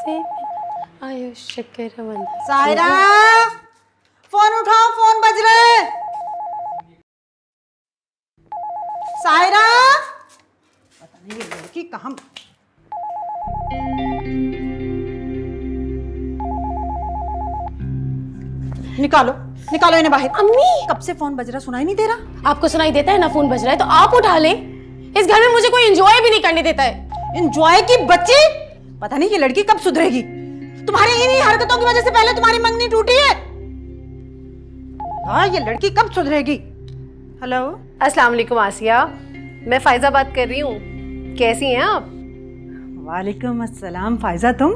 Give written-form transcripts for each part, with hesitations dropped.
से आयुष चक्रवंत। सायरा, फोन उठाओ, फोन बज रहे हैं। सायरा, पता नहीं ये लड़की कहाँ। निकालो निकालो इन्हें बाहर। अम्मी, कब से फोन बज रहा, सुनाई नहीं दे रहा? आपको सुनाई देता है ना फोन बज रहा है तो आप उठा ले। इस घर में मुझे कोई एंजॉय भी नहीं करने देता है। एंजॉय की बच्ची, पता नहीं ये लड़की कब सुधरेगी। तुम्हारी इन्हीं हरकतों की वजह से पहले तुम्हारी मंगनी टूटी है। हाँ, ये लड़की कब सुधरेगी। हेलो, अस्सलाम वालेकुम आसिया, मैं फायजा बात कर रही हूँ। कैसी हैं आप? वालेकुम अस्सलाम फायजा, तुम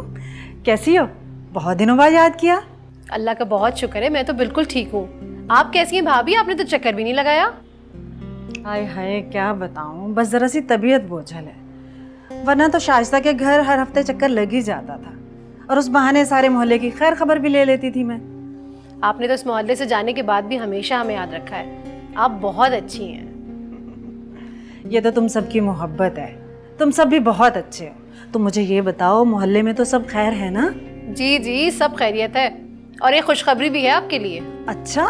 कैसी हो? बहुत दिनों बाद याद किया। अल्लाह का बहुत शुक्र है, मैं तो बिल्कुल ठीक हूँ। आप कैसी हैं भाभी? आपने तो चक्कर भी नहीं लगाया। हाय हाय, क्या बताऊं, बस जरा सी तबीयत बोझल है, वरना तो शाइस्ता के घर हर हफ्ते चक्कर लग ही जाता था और उस बहाने सारे मोहल्ले की खैर खबर भी ले लेती थी मैं। आपने तो इस मोहल्ले से जाने के बाद भी हमेशा हमें याद रखा है। आप बहुत अच्छी हैं। ये तो तुम सबकी मोहब्बत है, तुम सब भी बहुत अच्छे हो। तो मुझे ये बताओ, मोहल्ले में तो सब खैर है ना? जी जी, सब खैरियत है और एक खुशखबरी भी है आपके लिए। अच्छा,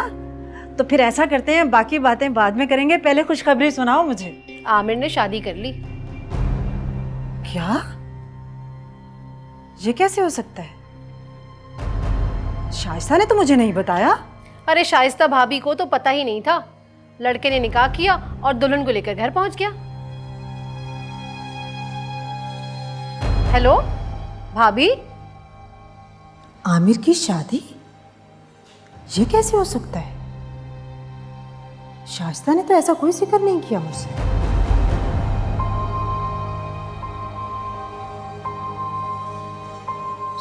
तो फिर ऐसा करते हैं, बाकी बातें बाद में करेंगे, पहले खुशखबरी सुनाओ मुझे। आमिर ने शादी कर ली। क्या? ये कैसे हो सकता है? शाइस्ता ने तो मुझे नहीं बताया। अरे शाइस्ता भाभी को तो पता ही नहीं था। लड़के ने निकाह किया और दुल्हन को लेकर घर पहुंच गया। हेलो भाभी, आमिर की शादी? ये कैसे हो सकता है? शाइस्ता ने तो ऐसा कोई जिक्र नहीं किया मुझसे।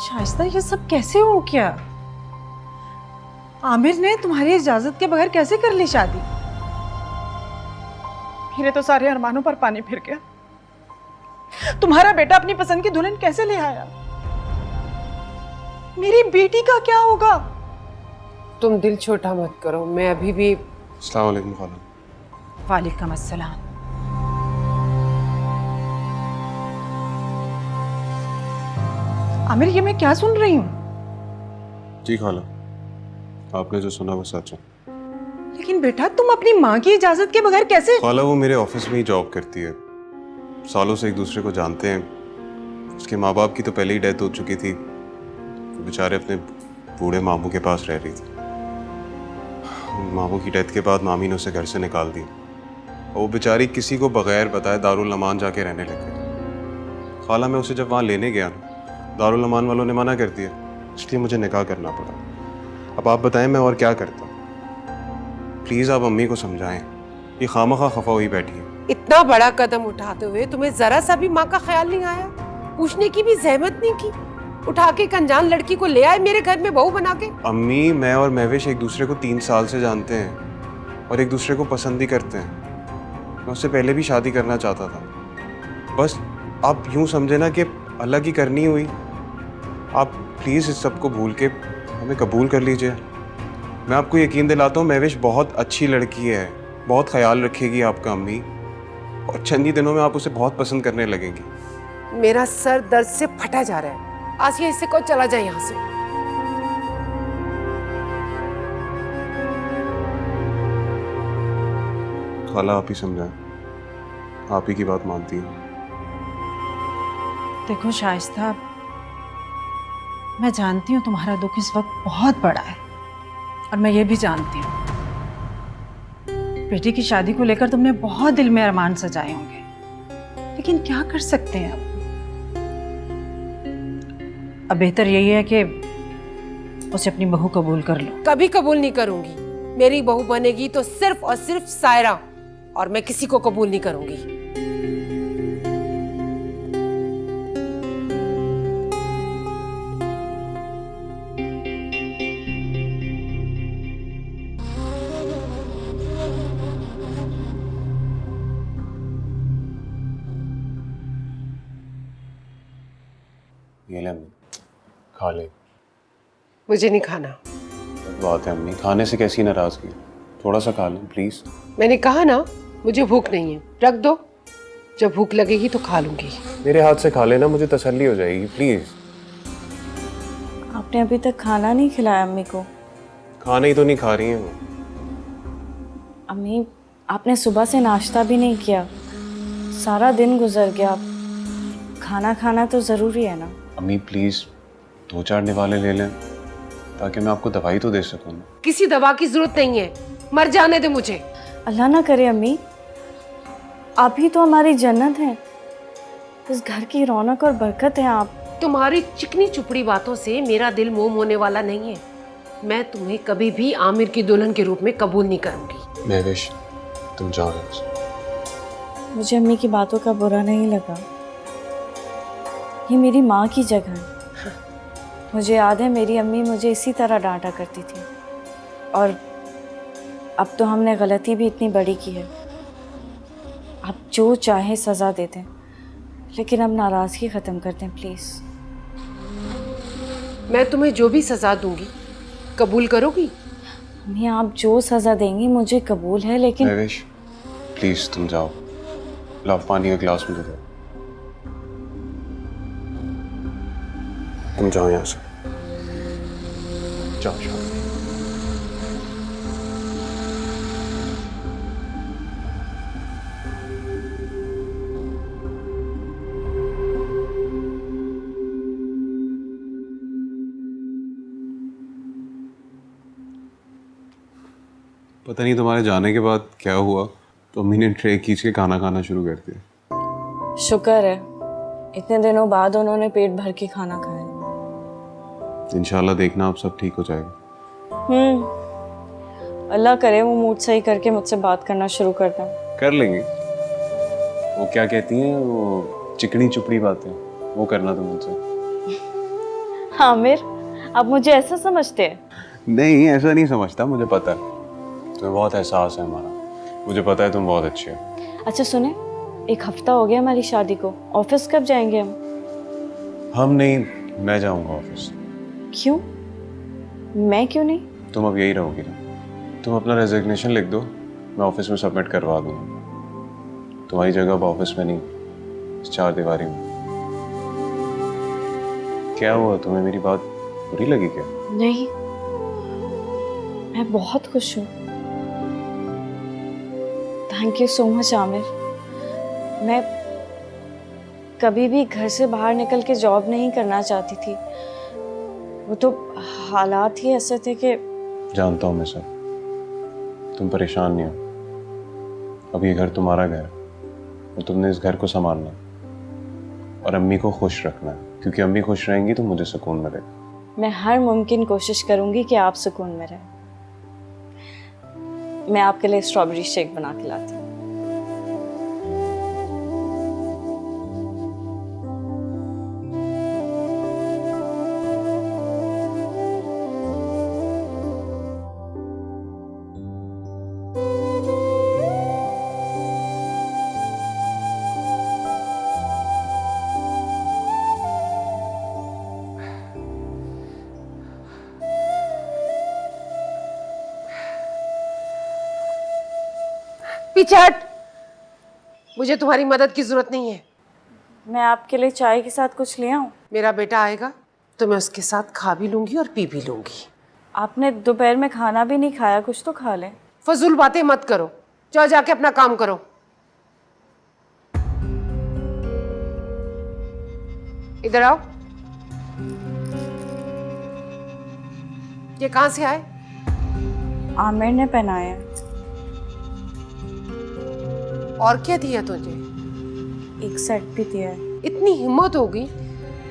शाइस्ता, ये सब कैसे हो गया? आमिर ने तुम्हारी इजाजत के बगैर कैसे कर ली शादी? मेरे तो सारे अरमानों पर पानी फिर गया। तुम्हारा बेटा अपनी पसंद की दुल्हन कैसे ले आया? मेरी बेटी का क्या होगा? तुम दिल छोटा मत करो, मैं अभी भी। अस्सलाम वालेकुम खाला। वालेकुम अस्सलाम। आमिर, ये मैं क्या सुन रही हूँ? जी खाला, आपने जो सुना वो सच है। लेकिन बेटा, तुम अपनी माँ की इजाजत के बगैर कैसे? खाला वो मेरे ऑफिस में ही जॉब करती है, सालों से एक दूसरे को जानते हैं। उसके माँ बाप की तो पहले ही डेथ हो चुकी थी, तो बेचारे अपने बूढ़े मामू के पास रह रही थी। मामू की डेथ के बाद मामी ने उसे घर से निकाल दिया और वो बेचारी किसी को बगैर बताए दारुल अमान जाके रहने लग गई। खाला मैं उसे जब वहाँ लेने गया ना, दारुल अमान वालों ने मना कर दिया, इसलिए मुझे निकाह करना पड़ा। अब आप बताएं मैं और क्या करता? प्लीज़ आप अम्मी को समझाएं, ये खामखा खफा हुई बैठी है। इतना बड़ा कदम उठाते हुए तुम्हें जरा सा भी माँ का ख्याल नहीं आया? पूछने की भी जहमत नहीं की? उठा के एक अनजान लड़की को ले आए मेरे घर में बहू बना के। अम्मी, मैं और महविश एक दूसरे को 3 साल से जानते हैं और एक दूसरे को पसंद भी करते हैं। मैं उससे पहले भी शादी करना चाहता था, बस आप यूं समझे ना कि अल्लाह की करनी हुई। आप प्लीज़ इस सब को भूल के हमें कबूल कर लीजिए। मैं आपको यकीन दिलाता हूँ, महविश बहुत अच्छी लड़की है, बहुत ख्याल रखेगी आपका अम्मी, और चंद ही दिनों में आप उसे बहुत पसंद करने लगेंगी। मेरा सर दर्द से फटा जा रहा है। आसिया, इससे को चला जाए यहाँ से। खाला आप ही समझाएं, आप ही की बात मानती हूँ। देखो शाइस्ता, मैं जानती हूँ तुम्हारा दुख इस वक्त बहुत बड़ा है और मैं ये भी जानती हूँ बेटी की शादी को लेकर तुमने बहुत दिल में अरमान सजाए होंगे, लेकिन क्या कर सकते हैं अब बेहतर यही है कि उसे अपनी बहू कबूल कर लो। कभी कबूल नहीं करूंगी। मेरी बहू बनेगी तो सिर्फ और सिर्फ सायरा, और मैं किसी को कबूल नहीं करूंगी। ये ले अम्मी, खा ले। मुझे नहीं खाना। बात है अम्मी, खाने से कैसी नाराजगी? थोड़ा सा खा लें प्लीज। मैंने कहा ना, मुझे भूख नहीं है, रख दो। जब भूख लगेगी तो खा लूंगी। मेरे हाथ से खा लेना, मुझे तसल्ली हो जाएगी प्लीज। आपने अभी तक खाना नहीं खिलाया अम्मी को। खाना ही तो नहीं खा रही हैं वो। अम्मी, आपने सुबह से नाश्ता भी नहीं किया, सारा दिन गुजर गया, खाना खाना तो ज़रूरी है ना। अम्मी प्लीज़ 2-4 निवाले ले लें ताकि मैं आपको दवाई तो दे सकूँ ना। किसी दवा की जरूरत नहीं है, मर जाने दे मुझे। अल्लाह ना करे अम्मी, आप ही तो हमारी जन्नत हैं, इस घर की रौनक और बरकत है आप। तुम्हारी चिकनी चुपड़ी बातों से मेरा दिल मोम होने वाला नहीं है। मैं तुम्हें कभी भी आमिर की दुल्हन के रूप में कबूल नहीं करूंगी। महविश, तुम जाओ यहाँ से। मुझे अम्मी की बातों का बुरा नहीं लगा, ये मेरी माँ की जगह है। मुझे याद है मेरी अम्मी मुझे इसी तरह डांटा करती थी, और अब तो हमने गलती भी इतनी बड़ी की है। आप जो चाहे सज़ा दे दें, लेकिन अब नाराज़गी ख़त्म कर दें प्लीज़। मैं तुम्हें जो भी सजा दूंगी कबूल करोगी? अम्मी, आप जो सज़ा देंगी मुझे कबूल है, लेकिन महविश प्लीज़ तुम जाओ, लाओ पानी का गिलास मुझे दो। तुम जाओ यहाँ से, जाओ जाओ। पता नहीं तुम्हारे जाने के बाद क्या हुआ, तो अम्मी ने ट्रे खींच के खाना खाना शुरू कर दिया। शुक्र है इतने दिनों बाद उन्होंने पेट भर के खाना खाया। इंशाल्लाह देखना अब सब ठीक हो जाएगा। अल्लाह करे वो मूड सही करके मुझसे बात करना शुरू कर दें। कर लेंगे। वो क्या कहती हैं, वो चिकनी चुपड़ी बातें, वो करना तुम उनसे। आमिर, आप मुझे ऐसा समझते हैं? नहीं, ऐसा नहीं समझता, मुझे पता है तुम्हें बहुत एहसास है हमारा, मुझे पता है तुम बहुत अच्छे हो। अच्छा सुने, 1 हफ्ता हो गया हमारी शादी को, ऑफिस कब जाएंगे हम? हम नहीं, मैं जाऊंगा ऑफिस। क्यों? मैं क्यों नहीं? तुम अब यही रहोगी ना। तुम अपना रेजिग्नेशन लिख दो, मैं ऑफिस में सबमिट करवा दूंगा। तुम्हारी जगह अब ऑफिस में नहीं, इस 4 दीवारी में। क्या हुआ, तुम्हें मेरी बात बुरी लगी क्या? नहीं, मैं बहुत खुश हूँ। Thank you so much Aamir. मैं कभी भी घर से बाहर निकल के जॉब नहीं करना चाहती थी, वो तो हालात ही ऐसे थे कि। जानता हूँ मैं सब, तुम परेशान नहीं हो। अब ये घर तुम्हारा घर है और तुमने इस घर को संभालना है और अम्मी को खुश रखना है, क्योंकि अम्मी खुश रहेंगी तो मुझे सुकून मिलेगा। मैं हर मुमकिन कोशिश करूंगी कि आप सुकून में रहें। मैं आपके लिए स्ट्रॉबेरी शेक बना के लाती हूँ। पीछे हट, मुझे तुम्हारी मदद की जरूरत नहीं है। मैं आपके लिए चाय के साथ कुछ ले आऊं? मेरा बेटा आएगा तो मैं उसके साथ खा भी लूंगी और पी भी लूंगी। आपने दोपहर में खाना भी नहीं खाया, कुछ तो खा लें। फजूल बातें मत करो, जाओ जाके अपना काम करो। इधर आओ। ये कहां से आए? आमिर ने पहनाया। और क्या दिया तुझे? एक सेट भी दिया है। इतनी हिम्मत हो गई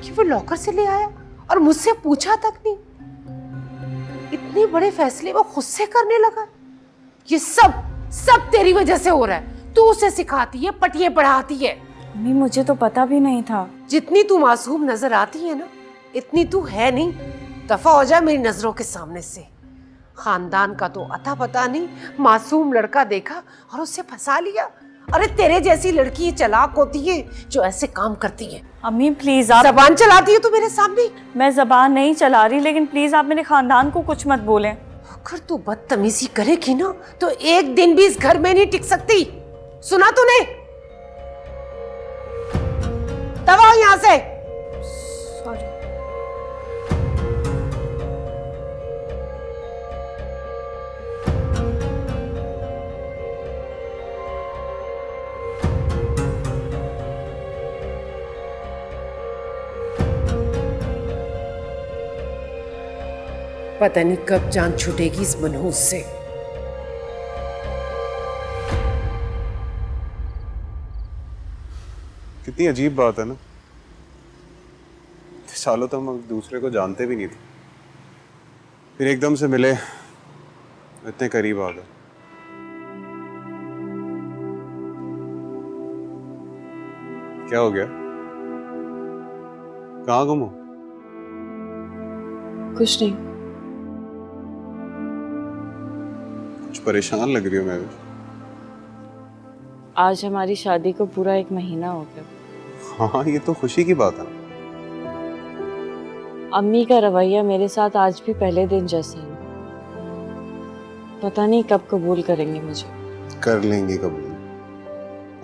कि वो लॉकर से ले आया और मुझसे पूछा तक नहीं। इतने बड़े फैसले वो खुद से करने लगा। ये सब तेरी वजह से हो रहा है। तू उसे सिखाती है, पटिए पढ़ाती है। मम्मी, मुझे तो पता भी नहीं था। जितनी तू मासूम नजर आती है ना, इतनी तू है नहीं। दफा हो जा मेरी नजरों के सामने से। खानदान का तो अता पता नहीं, मासूम लड़का देखा और उससे फंसा लिया। अरे तेरे जैसी लड़की चालाक होती है जो ऐसे काम करती है। अम्मी प्लीज, आप जबान चलाती है तू मेरे सामने। मैं जबान नहीं चला रही, लेकिन प्लीज आप मेरे खानदान को कुछ मत बोलें। अगर तू बदतमीजी करेगी ना तो एक दिन भी इस घर में नहीं टिक सकती। सुना तूने? तब आओ यहाँ से। सॉरी। पता नहीं कब जान छूटेगी इस मनहूस से। कितनी अजीब बात है ना, सालों तक हम एक दूसरे को जानते भी नहीं थे, फिर एकदम से मिले, इतने करीब आ गए। क्या हो गया? कहाँ गुम हो? कुछ नहीं। कुछ परेशान लग रही हो मैं। आज हमारी शादी को पूरा 1 महीना हो गया। हाँ, ये तो खुशी की बात है। अम्मी का रवैया मेरे साथ आज भी पहले दिन जैसा है। पता नहीं कब कबूल करेंगे मुझे। कर लेंगे कबूल,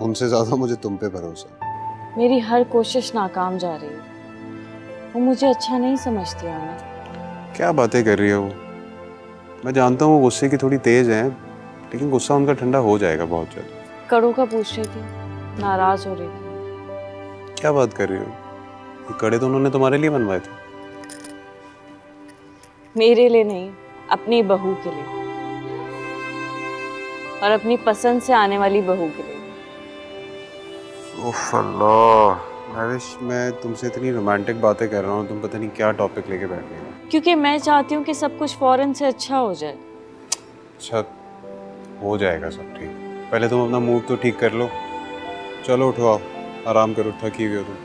उनसे ज्यादा मुझे तुम पे भरोसा है। मेरी हर कोशिश नाकाम जा रही है। वो मुझे अच्छा नहीं समझती आमिर। क्या बातें कर रही हो? मैं जानता हूँ वो गुस्से की थोड़ी तेज है, लेकिन गुस्सा उनका ठंडा हो जाएगा बहुत जल्द। कड़ों का पूछ रही थी, नाराज हो रही थी। क्या बात कर रही हो? ये कड़े तो उन्होंने तुम्हारे लिए बनवाए थे। मेरे लिए नहीं, अपनी बहू के लिए, और अपनी पसंद से आने वाली बहू के लिए। उफ अल्लाह, मैं तुमसे इतनी रोमांटिक बातें कर रहा हूँ, तुम पता नहीं क्या टॉपिक लेके बैठ गए हो। क्योंकि मैं चाहती हूँ कि सब कुछ फौरन से अच्छा हो जाए। अच्छा, हो जाएगा सब ठीक। पहले तुम अपना मूड तो ठीक कर लो। चलो उठो, आओ आराम करो, थकी हुई हो तुम।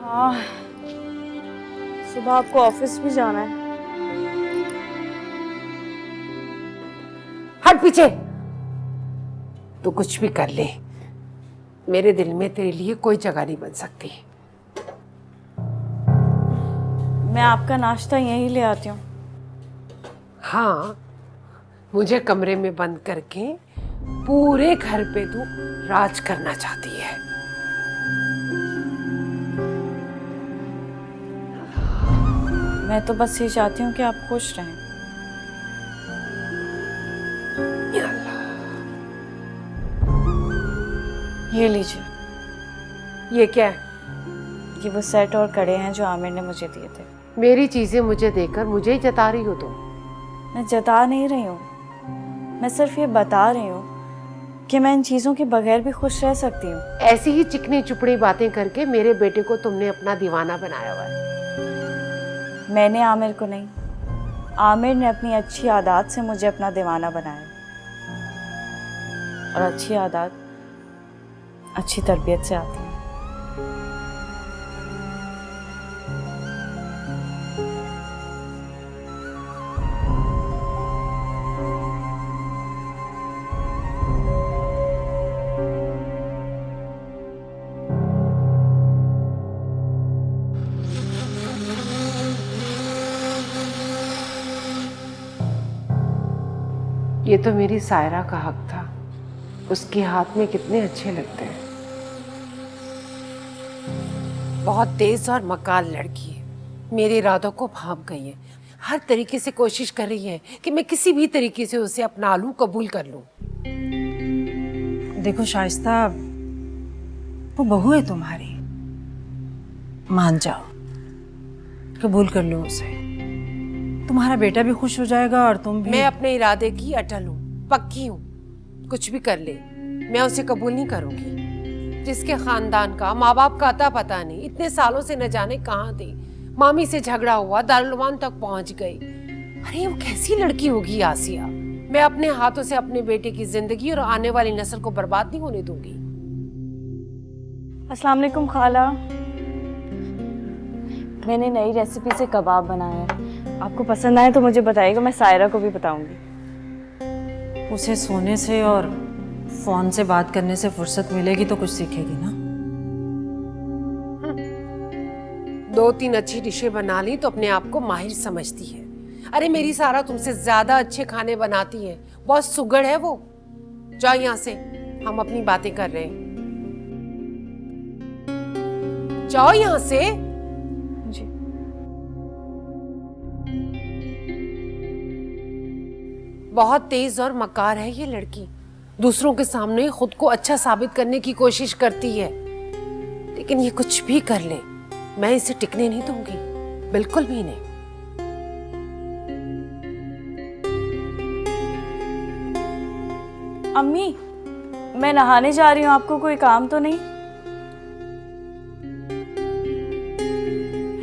हाँ, सुबह आपको ऑफिस भी जाना है। हट पीछे। तो कुछ भी कर ले, मेरे दिल में तेरे लिए कोई जगह नहीं बन सकती। मैं आपका नाश्ता यहीं ले आती हूँ। हाँ, मुझे कमरे में बंद करके पूरे घर पे तू राज करना चाहती है। मैं तो बस ये चाहती हूँ कि आप खुश रहें। या अल्लाह। ये लीजिए। ये क्या है? ये वो सेट और कड़े हैं जो आमिर ने मुझे दिए थे। मेरी चीजें मुझे देकर मुझे ही जता रही हो तुम? मैं जता नहीं रही हूँ, मैं सिर्फ ये बता रही हूँ कि मैं इन चीज़ों के बगैर भी खुश रह सकती हूँ। ऐसी ही चिकनी चुपड़ी बातें करके मेरे बेटे को तुमने अपना दीवाना बनाया हुआ है। मैंने आमिर को नहीं, आमिर ने अपनी अच्छी आदत से मुझे अपना दीवाना बनाया। और अच्छी आदत अच्छी तरबियत से आती है। ये तो मेरी सायरा का हक था, उसके हाथ में कितने अच्छे लगते हैं। बहुत तेज और मकाल लड़की है, मेरे इरादों को भांप गई है। हर तरीके से कोशिश कर रही है कि मैं किसी भी तरीके से उसे अपना लूं, कबूल कर लूं। देखो शाइस्ता, वो बहू है तुम्हारी, मान जाओ, कबूल कर लो उसे। तुम्हारा बेटा भी खुश हो जाएगा और तुम भी। मैं अपने इरादे की अटल हूँ, पक्की हूँ। कुछ भी कर ले, मैं उसे कबूल नहीं करूंगी। जिसके खानदान का, माँ बाप का अता पता नहीं, इतने सालों से न जाने कहाँ थी, मामी से झगड़ा हुआ, दारुलमान तक पहुंच गई। अरे वो कैसी लड़की होगी आसिया। मैं अपने हाथों से अपने बेटे की जिंदगी और आने वाली नस्ल को बर्बाद नहीं होने दूंगी। अस्सलाम वालेकुम खाला। मैंने नई रेसिपी से कबाब बनाया है, आपको पसंद आए तो मुझे बताइएगा, मैं सायरा को भी बताऊंगी। उसे सोने से और फोन से बात करने से फुर्सत मिलेगी तो कुछ सीखेगी ना। 2-3 अच्छी डिशें बना ली तो अपने आप को माहिर समझती है। अरे मेरी सारा तुमसे ज्यादा अच्छे खाने बनाती है, बहुत सुगड़ है वो। जाओ यहाँ से, हम अपनी बातें कर रहे हैं। जाओ यहाँ से। जी। बहुत तेज और मकार है ये लड़की, दूसरों के सामने खुद को अच्छा साबित करने की कोशिश करती है, लेकिन ये कुछ भी कर ले, मैं इसे टिकने नहीं दूंगी, बिल्कुल भी नहीं। अम्मी, मैं नहाने जा रही हूँ, आपको कोई काम तो नहीं?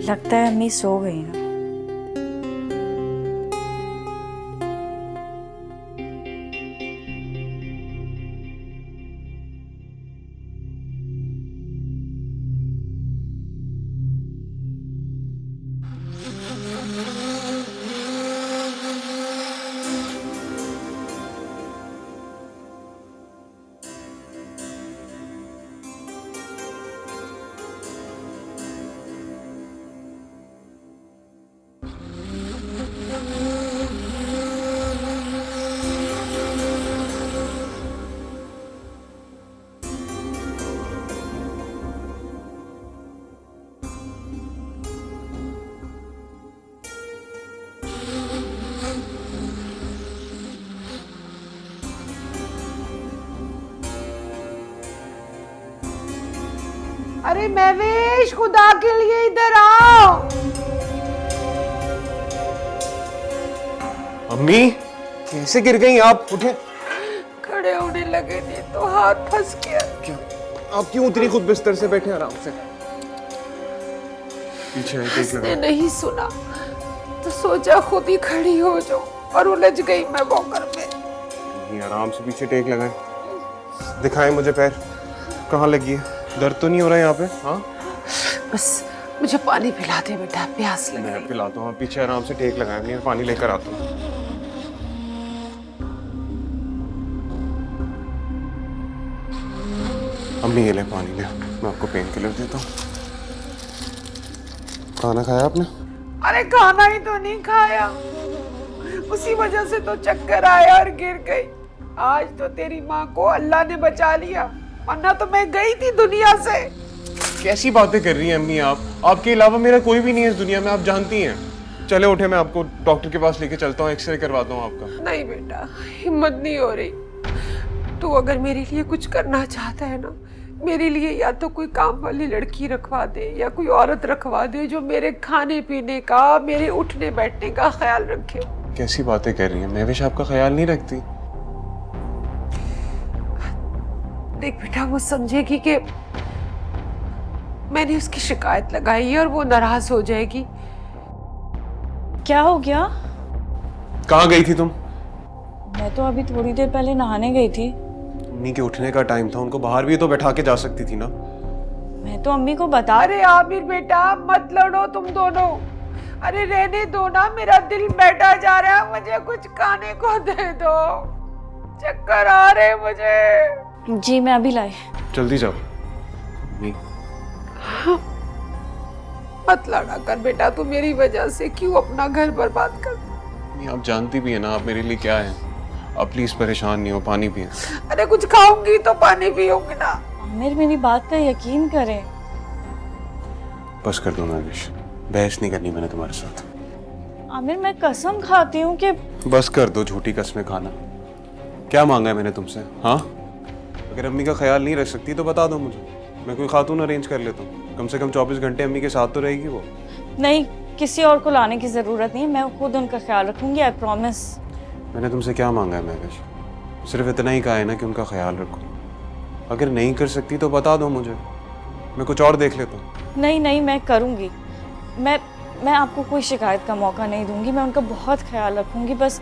लगता है अम्मी सो गई ना। अरे महवेश, खुदा के लिए इधर आओ। अम्मी कैसे गिर गई आप? उठे। खड़े होने लगे थे तो हाथ फंस गया। क्या आप क्यों उतनी खुद बिस्तर से बैठे आराम से? पीछे टेक उसने लगा। नहीं सुना तो सोचा खुद ही खड़ी हो जाऊं और उलझ गई मैं वॉकर में। ये आराम से पीछे टेक लगाए। दिखाएं मुझे पैर कहाँ लगी है? दर्द तो नहीं हो रहा है यहाँ पे? हाँ बस मुझे पानी पिला दे बेटा, प्यास लग मैं रही। पिलाता हूँ। पीछे आराम से टेक लगाए। मैं पानी लेकर आता हूँ। अम्मी ये ले पानी ले, मैं आपको पेन किलर देता हूँ। खाना खाया आपने? अरे खाना ही तो नहीं खाया, उसी वजह से तो चक्कर आया और गिर गई। आज तो तेरी माँ को अल्लाह ने बचा लिया, वरना तो मैं गई थी दुनिया से। कैसी बातें कर रही हैं अम्मी आप? आपके अलावा मेरा कोई भी नहीं है इस दुनिया में, आप जानती हैं। चले उठे, मैं आपको डॉक्टर के पास लेके चलता हूँ, एक्सरे करवाता हूँ आपका। नहीं बेटा, हिम्मत नहीं हो रही। तू अगर मेरे लिए कुछ करना चाहता है ना, मेरे लिए या तो कोई काम वाली लड़की रखवा दे या कोई औरत रखवा दे जो मेरे खाने पीने का, मेरे उठने बैठने का ख्याल रखे। कैसी बातें कर रही हैं? महविश आपका ख्याल नहीं रखती? देख बेटा, वो समझेगी कि मैंने उसकी शिकायत लगाई है और वो नाराज हो जाएगी। क्या हो गया? कहाँ गई थी तुम? मैं तो अभी थोड़ी देर पहले नहाने गई थी। अम्मी के उठने का टाइम था, उनको बाहर भी तो बैठा के जा सकती थी ना। मैं तो अम्मी को बता। अरे आमिर बेटा, मत लड़ो तुम दोनों। अरे रहने दो ना, मेरा दिल बैठा जा रहा है, मुझे कुछ खाने को दे दो, चक्कर आ रहे मुझे। जी मैं अभी लाई। जल्दी जाओ। अम्मी मत लड़ा कर बेटा, तू मेरी वजह से क्यों अपना घर बर्बाद कर। अम्मी, आप जानती भी है ना आप मेरे लिए क्या है। आप प्लीज परेशान नहीं हो, पानी पिए। अरे कुछ खाऊंगी तो पानी पियूंगी ना। आमिर मेरी बात का यकीन करें। बस कर दो महविश, बहस नहीं करनी मैंने तुम्हारे साथ। आमिर मैं कसम खाती हूँ कि बस कर दो झूठी कसमें खाना। क्या मांगा है मैंने तुमसे? हाँ, अगर अम्मी का ख्याल नहीं रख सकती तो बता दो मुझे, मैं कोई खातून अरेंज कर लेता हूँ। कम से कम 24 घंटे अम्मी के साथ तो रहेगी वो। नहीं, किसी और को लाने की जरूरत नहीं है, मैं खुद उनका ख्याल रखूंगी, आई प्रॉमिस। मैंने तुमसे क्या मांगा है महविश? सिर्फ इतना ही कहा है ना कि उनका ख्याल रखो। अगर नहीं कर सकती तो बता दो मुझे, मैं कुछ और देख लेता हूँ। नहीं नहीं, मैं करूंगी। मैं आपको कोई शिकायत का मौका नहीं दूंगी, मैं उनका बहुत ख्याल रखूंगी। बस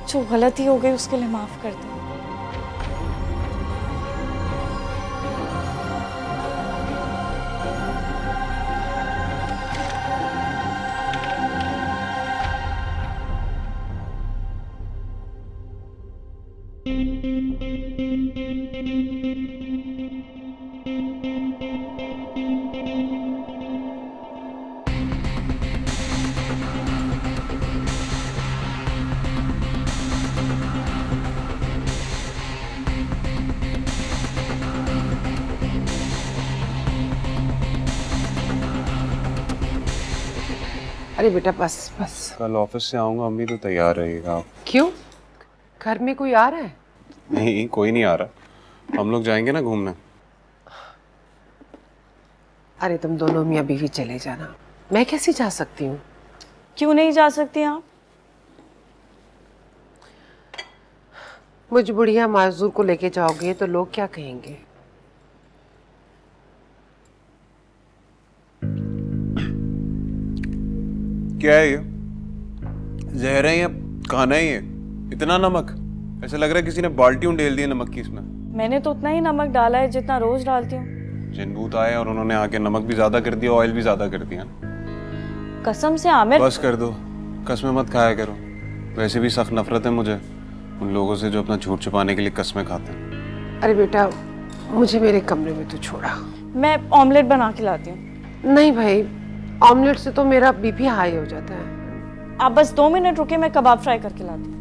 जो गलती हो गई उसके लिए माफ कर दो। अरे बेटा बस बस। कल ऑफिस से आऊँगा, अम्मी तो तैयार रहेगा आप। क्यों, घर में कोई आ रहा है? नहीं, कोई नहीं आ रहा, हम लोग जाएंगे ना घूमने। अरे तुम दोनों मियाँ बीवी चले जाना, मैं कैसे जा सकती हूँ? क्यों नहीं जा सकती आप? मुझ बुढ़िया माजूर को लेके जाओगे तो लोग क्या कहेंगे? क्या है ये? जहर है या खाना ही है? इतना नमक, ऐसा लग रहा है किसी ने बाल्टी ढेल दी है नमक की इसमें। मैंने तो उतना ही नमक डाला है जितना रोज डालती हूँ। जिनबूत आए और उन्होंने आके नमक भी ज्यादा कर दिया, ऑयल भी ज्यादा कर दिया। कसम से आमिर। बस कर दो, कस्में मत खाया करो। वैसे भी सख्त नफरत है मुझे उन लोगों से जो अपना झूठ छुपाने के लिए कस्में खाते हैं। अरे बेटा, मुझे मेरे कमरे में तो छोड़ा। मैं ऑमलेट बना के लाती हूँ। नहीं भाई, ऑमलेट से तो मेरा बीपी हाई हो जाता है। आप बस 2 मिनट रुके, मैं कबाब फ्राई करके लाती हूँ।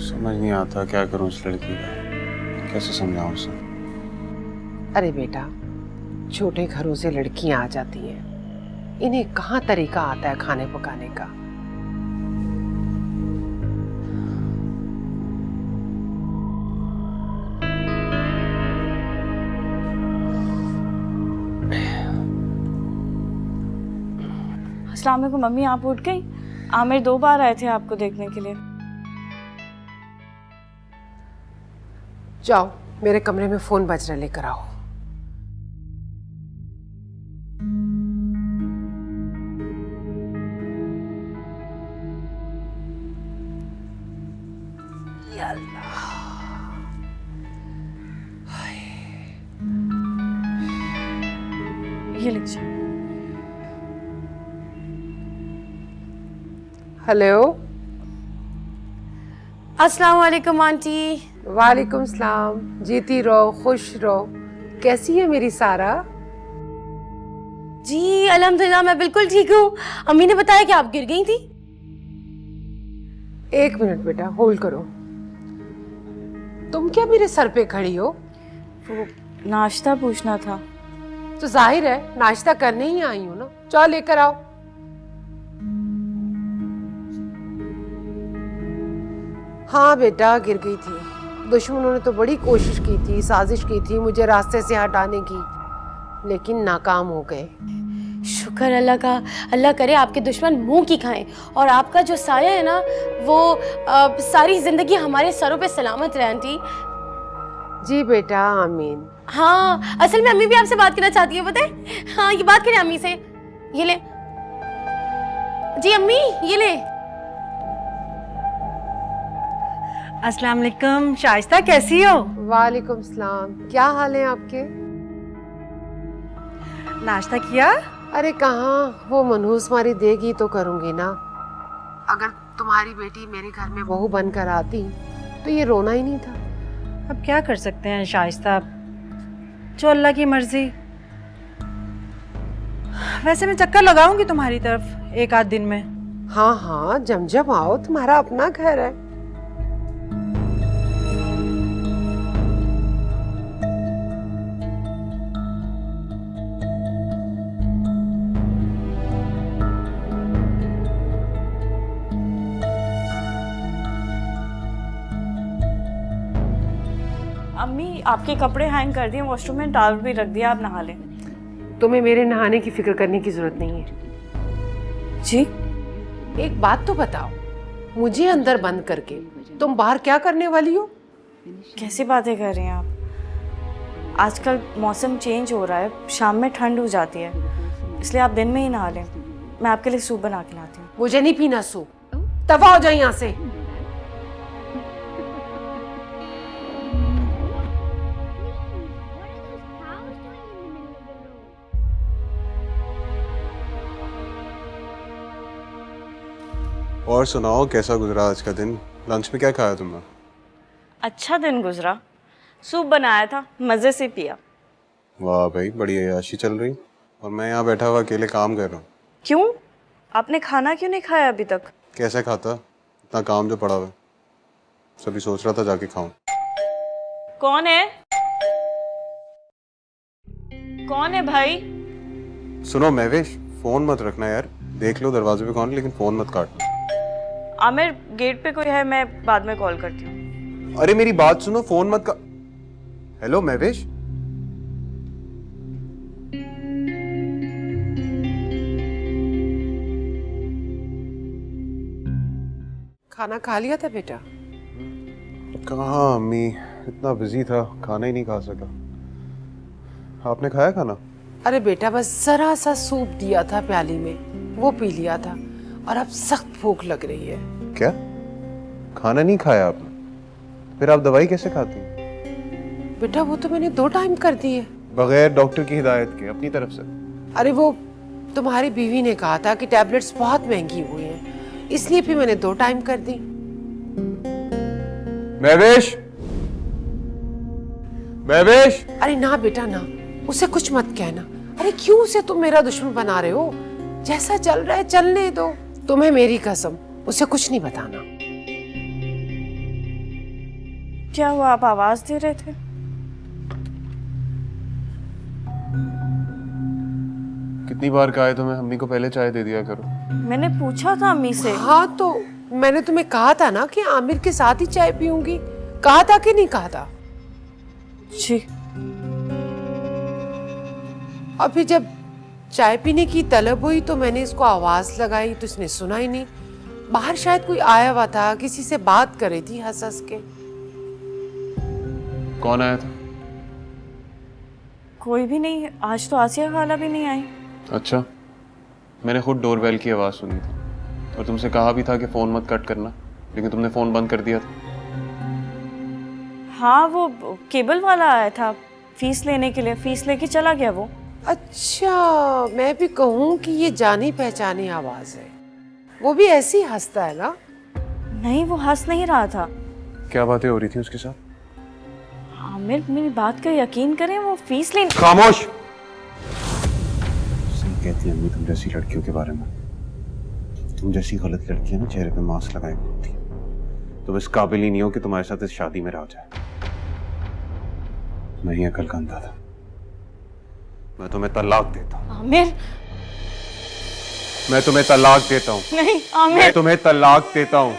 समझ नहीं आता क्या करूं इस लड़की का, कैसे समझाऊं उसे। अरे बेटा, छोटे घरों से लड़कियां आ जाती हैं, इन्हें कहाँ तरीका आता है खाने पकाने का। अस्सलाम वालेकुम मम्मी, आप उठ गई? आमिर 2 बार आए थे आपको देखने के लिए। जाओ मेरे कमरे में फोन बज रहा, लेकर आओ। ये लीजिए। हेलो। अस्सलाम वालेकुम आंटी। वालेकुम सलाम। जीती रहो, खुश रहो। कैसी है मेरी सारा? जी अल्हम्दुलिल्लाह, मैं बिल्कुल ठीक हूँ। अम्मी ने बताया कि आप गिर गई थी। 1 मिनट बेटा, होल्ड करो। तुम क्या मेरे सर पे खड़ी हो? वो नाश्ता पूछना था। तो जाहिर है नाश्ता करने ही आई हूँ ना। चलो लेकर आओ। हाँ बेटा, गिर गई थी। दुश्मनों ने तो बड़ी कोशिश की थी, साजिश की थी मुझे रास्ते से हटाने की, लेकिन नाकाम हो गए। शुक्र अल्लाह का। अल्लाह करे आपके दुश्मन मुंह की खाएं और आपका जो साया है ना वो सारी जिंदगी हमारे सरों पे सलामत रहे आंटी। जी बेटा, आमीन। हाँ, असल में अम्मी भी आपसे बात करना चाहती है, पता है? हाँ, ये बात करें अम्मी से। ये ले जी अम्मी, ये ले। अस्सलाम वालेकुम शाइस्ता, कैसी हो? वालेकुम सलाम। क्या हाल है आपके? नाश्ता किया? अरे कहाँ, वो मनहूस मारी देगी तो करूंगी ना। अगर तुम्हारी बेटी मेरे घर में बहू बनकर आती तो ये रोना ही नहीं था। अब क्या कर सकते हैं शाइस्ता, जो अल्लाह की मर्जी। वैसे मैं चक्कर लगाऊंगी तुम्हारी तरफ 1 आध दिन में। हाँ हाँ, जम आओ, तुम्हारा अपना घर है। अम्मी आपके कपड़े हैंग कर दिए वॉशरूम में, टॉवल भी रख दिया, आप नहा लें। तुम्हें मेरे नहाने की फिक्र करने की जरूरत नहीं है। जी? एक बात तो बताओ, मुझे अंदर बंद करके तुम बाहर क्या करने वाली हो? कैसी बातें कर रही हैं आप? आजकल मौसम चेंज हो रहा है, शाम में ठंड हो जाती है, इसलिए आप दिन में ही नहा लें। मैं आपके लिए सूप बना के लाती हूँ। मुझे नहीं पीना सूप। दफा हो जाए यहाँ से। और सुनाओ, कैसा गुजरा आज का दिन? लंच में क्या खाया तुमने? अच्छा दिन गुजरा, सूप बनाया था, मज़े से पिया। वाह भाई, बड़ी अय्याशी चल रही। और मैं यहाँ बैठा हुआ अकेले काम कर रहा हूँ। क्यों? आपने खाना क्यों नहीं खाया अभी तक? कैसे खाता, इतना काम जो पड़ा हुआ है। सभी सोच रहा था जाके खाऊं। कौन है? कौन है भाई? सुनो महवेश, फोन मत रखना यार। देख लो दरवाजे पे कौन है, लेकिन फोन मत काटना। आमिर गेट पे कोई है, मैं बाद में कॉल करती हूँ। अरे मेरी बात सुनो, फोन मत का। हेलो महवेश। खाना खा लिया था बेटा? कहाँ अम्मी, इतना बिजी था, खाना ही नहीं खा सका। आपने खाया खाना? अरे बेटा, बस जरा सा सूप दिया था प्याली में, वो पी लिया था और अब सख्त भूख लग रही है। क्या खाना नहीं खाया आपने? फिर आप दवाई कैसे खाती हैं? बेटा वो तो मैंने 2 टाइम कर दी है। बगैर डॉक्टर की हिदायत के, अपनी तरफ से? अरे वो तुम्हारी बीवी ने कहा था कि टैबलेट्स बहुत महंगी हुई हैं, इसलिए फिर मैंने 2 टाइम कर दी। महवेश, महवेश! अरे ना बेटा ना, उसे कुछ मत कहना। अरे क्यों उसे तुम मेरा दुश्मन बना रहे हो? जैसा चल रहा है चलने दो। तुम्हें मेरी कसम, उसे कुछ नहीं बताना। क्या हुआ, आप आवाज दे रहे थे? कितनी बार कहा है तुम्हें अम्मी को पहले चाय दे दिया करो? मैंने पूछा था अम्मी से। हाँ तो मैंने तुम्हें कहा था ना कि आमिर के साथ ही चाय पीऊंगी। कहा था कि नहीं कहा था? जी। और फिर जब चाय पीने की तलब हुई तो मैंने इसको आवाज लगाई तो इसने सुना ही नहीं। बाहर शायद कोई आया हुआ था, किसी से बात कर रही थी हंस हंस के। कौन आया था? कोई भी नहीं, आज तो आसिया खाला भी नहीं आई। अच्छा, मैंने खुद डोरबेल की आवाज़ सुनी थी और तुमसे कहा भी था कि फ़ोन मत कट करना, लेकिन तुमने फ़ोन बंद कर दिया था। हाँ, वो केबल वाला आया था फीस लेने के लिए, फीस लेके चला गया वो। अच्छा, मैं भी कहूँ कि ये जानी पहचानी आवाज है। वो भी ऐसे ही हंसता है ना? नहीं, वो हंस नहीं रहा था। क्या बातें हो रही थी उसके साथ? आमिर, मेरी बात का यकीन करें, वो फीस लेने। खामोश! सही कहती है अम्मी तुम जैसी लड़कियों के बारे में। तुम जैसी गलत लड़कियां ना चेहरे पे मास्क लगाए होती, तुम इस काबिल ही नहीं हो कि तुम्हारे साथ इस शादी में रह जाए। मैं ही अकल का अंधा था। मैं तुम्हें तलाक देता हूँ। आमिर! मैं तुम्हें तलाक देता हूँ। नहीं आमिर! मैं तुम्हें तलाक देता हूँ।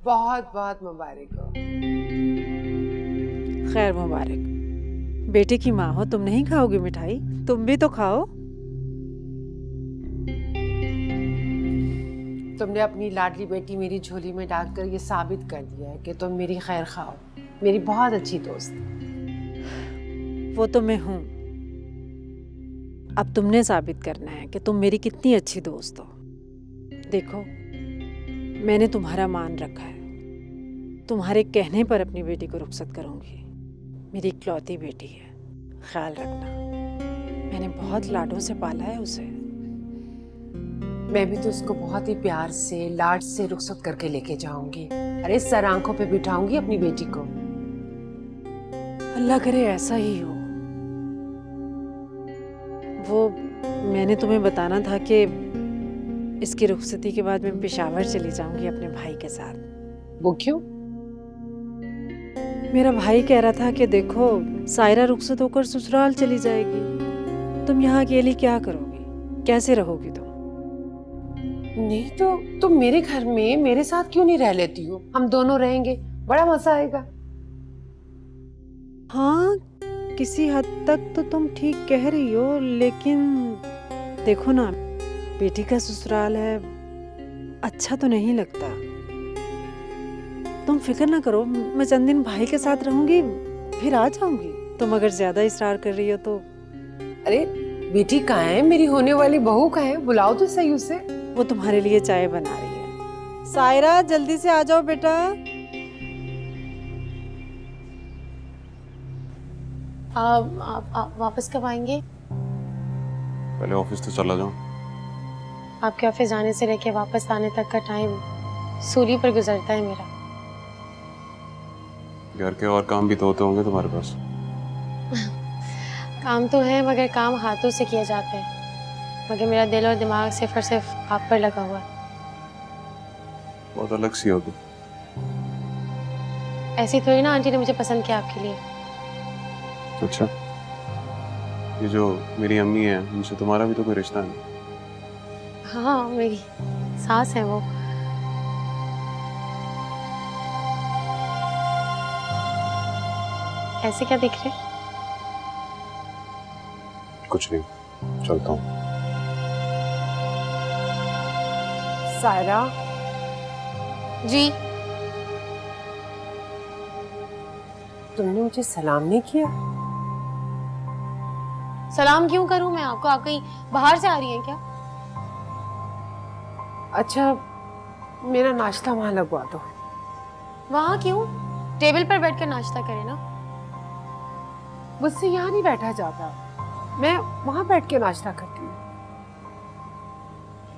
बहुत बहुत मुबारक हो। खैर मुबारक। बेटे की माँ हो, तुम नहीं खाओगी मिठाई? तुम भी तो खाओ। तुमने अपनी लाडली बेटी मेरी झोली में डालकर ये साबित कर दिया है कि तुम मेरी खैर खाओ, मेरी बहुत अच्छी दोस्त। वो तो मैं हूँ। अब तुमने साबित करना है कि तुम मेरी कितनी अच्छी दोस्त हो। देखो, मैंने तुम्हारा मान रखा है। तुम्हारे कहने पर अपनी बेटी को रुखसत करूंगी। मेरी इकलौती बेटी है, ख्याल रखना। मैंने बहुत लाडों से पाला है उसे। मैं भी तो उसको बहुत ही प्यार से, लाड से रुखसत करके लेके जाऊंगी। अरे सर आंखों पे बिठाऊंगी अपनी बेटी को। अल्लाह करे ऐसा ही हो। वो मैंने तुम्हें बताना था कि इसकी रुखसती के बाद मैं पेशावर चली जाऊंगी अपने भाई के साथ। वो क्यों? मेरा भाई कह रहा था कि देखो, सायरा रुखसत होकर ससुराल चली जाएगी, तुम यहाँ अकेली क्या करोगी, कैसे रहोगी तुम? नहीं तो तुम मेरे घर में मेरे साथ क्यों नहीं रह लेती हो? हम दोनों रहेंगे, बड़ा मजा आएगा। हाँ, किसी हद तक तो तुम ठीक कह रही हो, लेकिन देखो ना, बेटी का ससुराल है, अच्छा तो नहीं लगता। तुम फिक्र ना करो, मैं चंद दिन भाई के साथ रहूंगी, फिर आ जाऊंगी। तुम अगर ज्यादा इसरार कर रही हो तो। अरे बेटी कहाँ है? मेरी होने वाली बहू कहाँ है? बुलाओ तो सही उसे। वो तुम्हारे लिए चाय बना रही है। सायरा, जल्दी से आ जाओ बेटा। आप वापस कब आएंगे? पहले ऑफिस तो चला जाऊं। आपके ऑफिस जाने से लेके वापस आने तक का टाइम सूली पर गुजरता है मेरा। घर के और काम भी तो होते होंगे तुम्हारे पास। काम तो है मगर काम हाथों से किए जाते हैं, मगर मेरा दिल और दिमाग सिर्फ और सिर्फ आप पर लगा हुआ है। बहुत अलग सी हो तुम। ऐसी थोड़ी ना आंटी ने मुझे पसंद किया आपके लिए। अच्छा, ये जो मेरी अम्मी है उनसे तुम्हारा भी तो कोई रिश्ता है? हाँ, मेरी सास है वो। ऐसे क्या देख रहे? कुछ नहीं, चलता हूँ। सायरा, जी। तुमने मुझे सलाम नहीं किया? सलाम क्यों करूं मैं आपको? आप कहीं बाहर से आ रही हैं क्या? अच्छा, मेरा नाश्ता वहां लगवा दो। वहां क्यों? टेबल पर बैठ कर नाश्ता करें ना। मुझसे यहाँ नहीं बैठा जाता, मैं वहां बैठ के नाश्ता करती हूँ।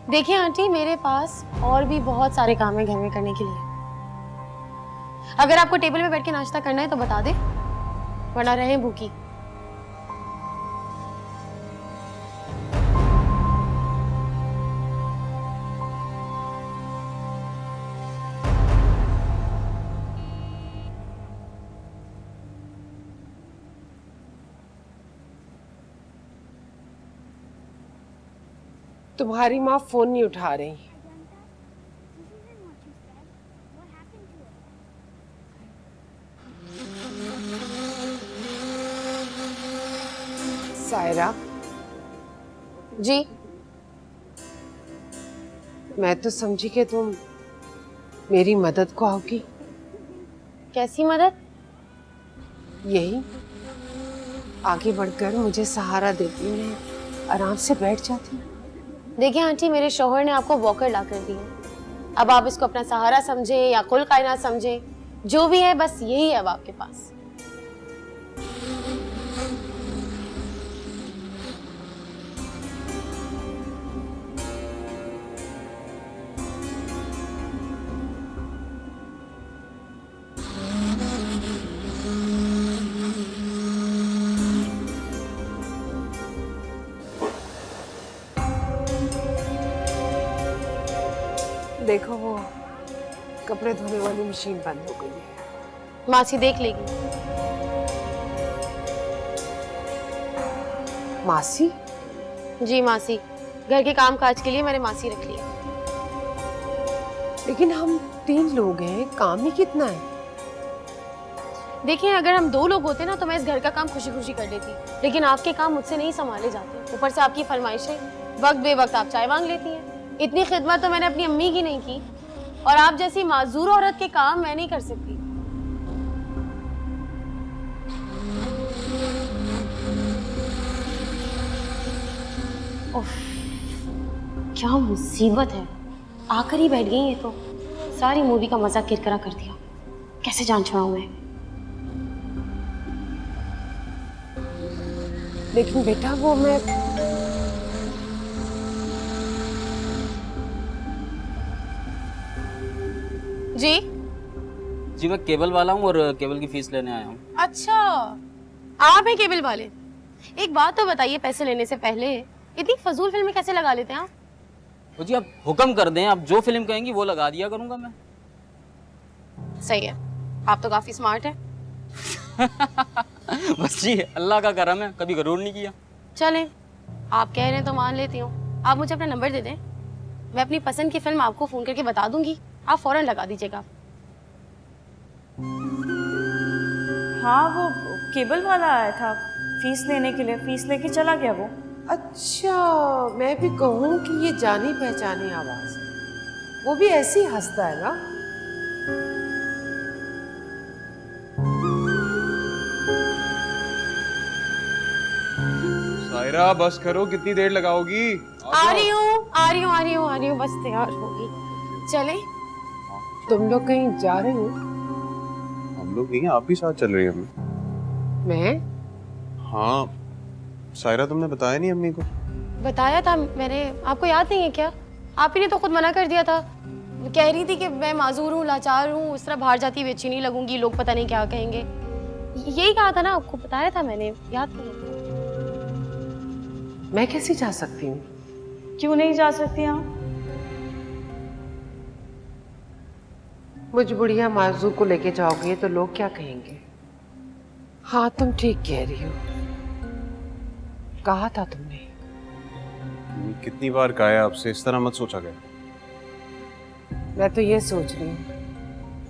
देखिए आंटी, मेरे पास और भी बहुत सारे काम है घर में करने के लिए। अगर आपको टेबल पे बैठ के नाश्ता करना है तो बता दे, वरना रहे भूखी। तुम्हारी माँ फोन नहीं उठा रही। सायरा जी। मैं तो समझी कि तुम मेरी मदद को आओगी। कैसी मदद? यही, आगे बढ़कर मुझे सहारा देती, मैं आराम से बैठ जाती। देखिए आंटी, मेरे शौहर ने आपको वॉकर ला कर दिया। अब आप इसको अपना सहारा समझे या कुल कायनात समझे, जो भी है बस यही है अब आपके पास। देखो, वो कपड़े धोने वाली मशीन बंद हो गई है। मासी देख लेगी। मासी? जी मासी, घर के काम काज के लिए मैंने मासी रख ली है। लेकिन हम 3 लोग हैं, काम ही कितना है। देखिए, अगर हम 2 लोग होते ना तो मैं इस घर का काम खुशी खुशी कर लेती, लेकिन आपके काम मुझसे नहीं संभाले जाते। ऊपर से आपकी फरमाइशें, वक्त बेवक्त आप चाय मांग लेती हैं। इतनी खिदमत तो मैंने अपनी अम्मी की नहीं की, और आप जैसी माजूर औरत के काम मैं नहीं कर सकती। उफ, क्या मुसीबत है, आकर ही बैठ गई ये तो। सारी मूवी का मजा किरकिरा कर दिया। कैसे जान छुड़ाऊं मैं? लेकिन बेटा, वो मैं जी। जी मैं केबल वाला हूँ और केबल की फीस लेने आया हूँ। अच्छा, आप हैं केबल वाले? एक बात तो बताइए, पैसे लेने से पहले इतनी फजूल फिल्में कैसे लगा लेते हैं आप? तो जी आप हुक्म कर दें, आप जो फिल्म कहेंगी वो लगा दिया करूँगा मैं। सही है, आप तो काफी स्मार्ट हैं। बस जी, अल्लाह का करम है, कभी गरूर नहीं किया। चलें, आप कह रहे हैं तो मान लेती हूँ। आप मुझे अपना नंबर दे दें, मैं अपनी पसंद की फिल्म आपको फ़ोन करके बता दूंगी, आप फ़ौरन लगा दीजिएगा। हाँ, वो केबल वाला आया था फीस लेने के लिए, फीस लेके चला गया वो। अच्छा, मैं भी कहूँ कि ये जानी पहचानी आवाज है। वो भी ऐसी हंसता है ना। सायरा, बस करो, कितनी देर लगाओगी? आ रही हूँ, बस तैयार होगी। चलें? तुम लोग कहीं जा रहे हो? हम लोग नहीं, आप भी साथ चल रही हैं। मैं? हाँ, सायरा तुमने बताया नहीं अम्मी को? बताया था मैंने, आपको याद नहीं है क्या? आप ही ने तो खुद मना कर दिया था। कह रही थी कि मैं माजूर हूँ, लाचार हूँ, उस तरह बाहर जाती हुई अच्छी नहीं लगूंगी, लोग पता नहीं क्या कहेंगे। यही कहा था ना आपको, बताया था मैंने, याद करो। मैं कैसे जा सकती हूँ? क्यों नहीं जा सकती आप? मुझ बुढ़िया माजू को लेके जाओगे तो लोग क्या कहेंगे? हाँ, तुम ठीक कह रही हो, कहा था तुमने। कितनी बार कहा है आपसे, इस तरह मत सोचा गया। मैं तो ये सोच रही हूँ,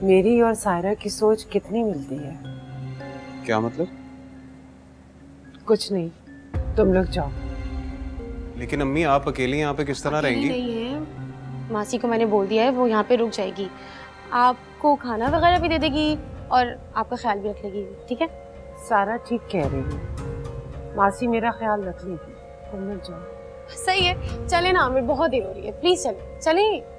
मेरी और सायरा की सोच कितनी मिलती है। क्या मतलब? कुछ नहीं, तुम लोग जाओ। लेकिन अम्मी आप अकेली यहाँ पे किस तरह रहेंगी? नहीं है, मासी को मैंने बोल दिया है, वो यहाँ पे रुक जाएगी, आपको खाना वगैरह भी दे देगी और आपका ख्याल भी रख लेगी, ठीक है? सारा ठीक कह रही है, मासी मेरा ख्याल रख लेगी, तुम लोग जाओ। सही है, चले ना आमिर, बहुत देर हो रही है, प्लीज चले चले।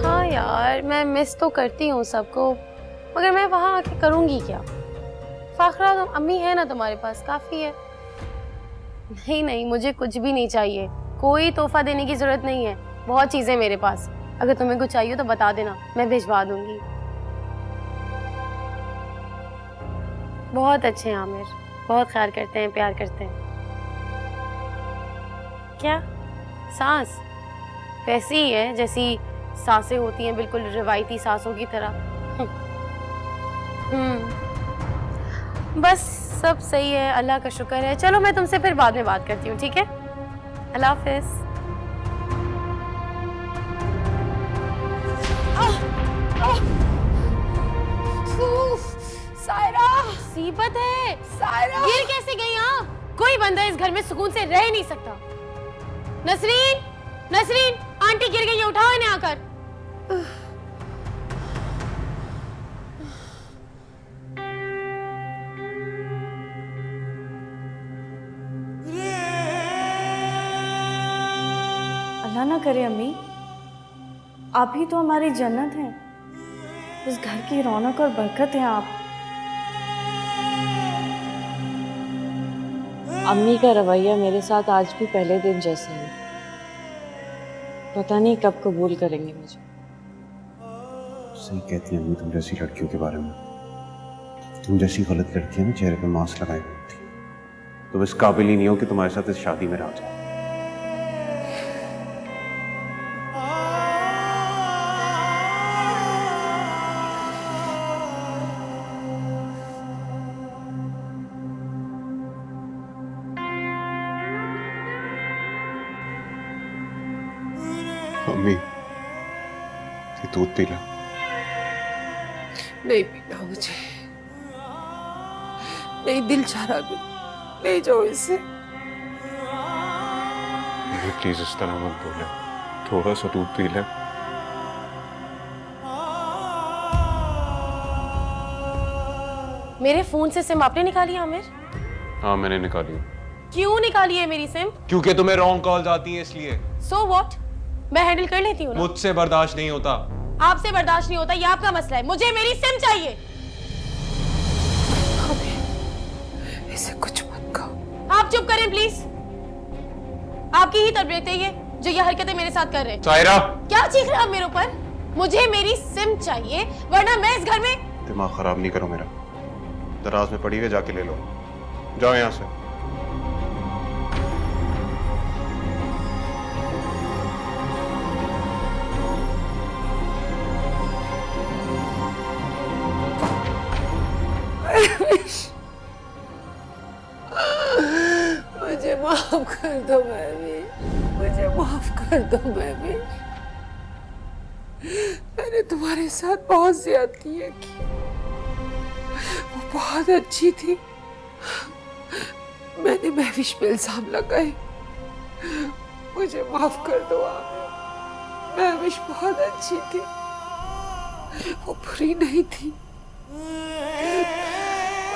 हाँ यार, मैं मिस तो करती हूँ सबको, मगर मैं वहाँ आके करूँगी क्या? फाखरा, तुम अम्मी है ना तुम्हारे पास, काफी है। नहीं नहीं, मुझे कुछ भी नहीं चाहिए, कोई तोहफा देने की जरूरत नहीं है, बहुत चीजें मेरे पास। अगर तुम्हें कुछ चाहिए तो बता देना, मैं भिजवा दूंगी। बहुत अच्छे हैं आमिर, बहुत ख्याल करते हैं, प्यार करते हैं। क्या सास वैसी ही है जैसी सासें होती हैं, बिल्कुल रिवायती सासों की तरह। बस सब सही है, अल्लाह का शुक्र है। चलो मैं तुमसे फिर बाद में बात करती हूँ, ठीक है? अल्लाह हाफिज। सायरा, मुसीबत है। सायरा, गिर कैसे गई आप? कोई बंदा इस घर में सुकून से रह नहीं सकता। नसरीन, नसरीन, आंटी गिर गई है, उठाओ इन्हें आकर। अल्लाह ना करे अम्मी, आप ही तो हमारी जन्नत हैं, इस घर की रौनक और बरकत है आप। अम्मी का रवैया मेरे साथ आज भी पहले दिन जैसा है, पता नहीं कब कबूल करेंगे मुझे। सही कहती है अम्मी तुम जैसी लड़कियों के बारे में। तुम जैसी गलत लड़कियां ना चेहरे पे मास्क लगाए होती, तुम इस काबिल ही नहीं हो कि तुम्हारे साथ इस शादी में रह जाए। अम्मी, ये दूध पी लो। नहीं पीना मुझे, नहीं, दिल चाह रहा, ले जाओ इसे। प्लीज इस तरह मत बोले, थोड़ा सा दूध पी ले। मेरे फोन से सिम आपने निकाली आमिर? हाँ मैंने निकाली। क्यों निकाली है मेरी सिम? क्योंकि तुम्हें रॉन्ग कॉल्स आती हैं इसलिए। सो व्हाट, मैं हैंडल कर लेती हूँ ना। मुझसे बर्दाश्त नहीं होता। आपसे बर्दाश्त नहीं होता, ये आपका मसला है, मुझे मेरी सिम चाहिए। इसे कुछ मत कहो। आप चुप करें प्लीज, आपकी ही तरबियत है ये जो ये हरकतें मेरे साथ कर रहे हैं। सायरा, क्या चीख रहे हैं आप मेरे ऊपर? मुझे मेरी सिम चाहिए, वरना मैं इस घर में। दिमाग खराब नहीं करो मेरा, दराज में पड़ी हुई जाके ले लो, जाओ यहाँ से। मुझे माफ कर दो मैमी, मुझे माफ कर दो मैमी। मैंने तुम्हारे साथ बहुत ज्यादतियां की, वो बहुत अच्छी थी, मैंने महविश पे इल्जाम लगाए, मुझे माफ कर दो आप। महविश बहुत अच्छी थी, वो बुरी नहीं थी।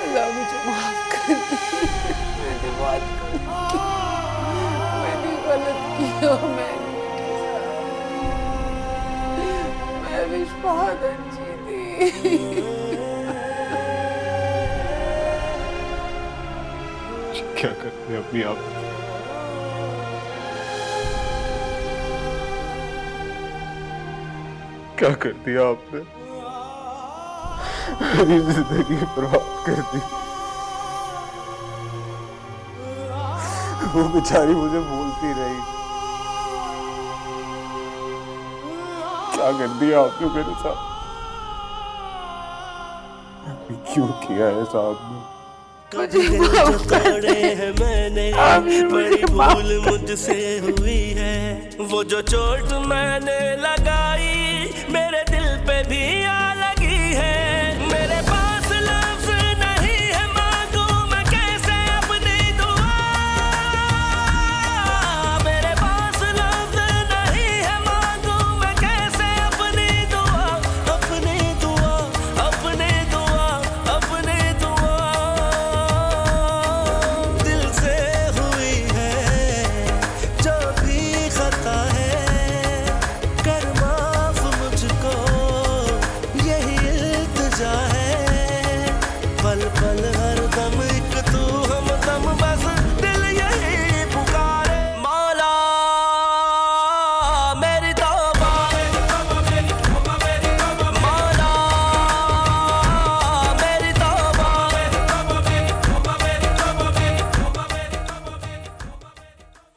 अल्लाह मुझे माफ कर दे, मैंने बात की, मैंने गलत किया, मैं विश बहुत अच्छी थी। क्या करते हैं अपनी आप? क्या कर दिया आपने? मेरी जिंदगी बर्बाद कर दी। वो बेचारी मुझे बोलती रही। क्या कर दिया आपने मेरे साथ? क्यों किया है साहब ने? कभी दिल जो तोड़े हैं मैंने, बड़ी भूल मुझसे हुई है। वो जो चोट मैंने लगाई मेरे दिल पे भी